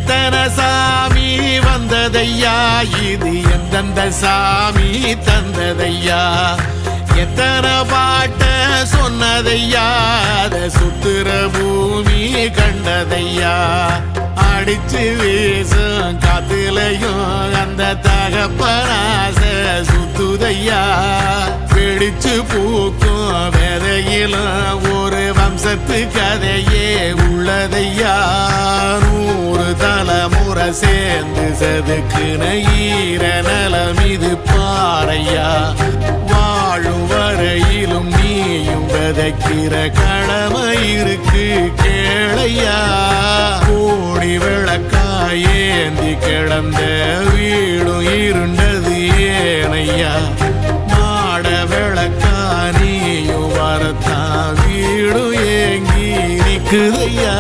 எத்தனை சாமி வந்ததையா, இது எந்தெந்த சாமி தந்ததையா, எத்தனை பாட்ட சொன்னதையா, அத சுத்துற பூமி கண்டதையா, அடிச்சு வீசும் காத்துலையும் அந்த தகப்பனாச சுத்துதையா, பிடிச்சு பூக்கும் விதையிலும் ஒரு வம்சத்து கதையே உள்ளதையா, 100 தலைமுறை சேர்ந்து செதுக்குன ஈர நலம் இது பாறையா, வாழும் வரையிலும் நீயும் விதைக்கிற கடமை இருக்கு கேளையா, கோடி விளக்காயேந்தி கிடந்த வீடும் இருண்டது ஏனையா, மாட விளக்கா நீயும் வரத்தான் வீடும் ஏங்கி நிக்குதையா.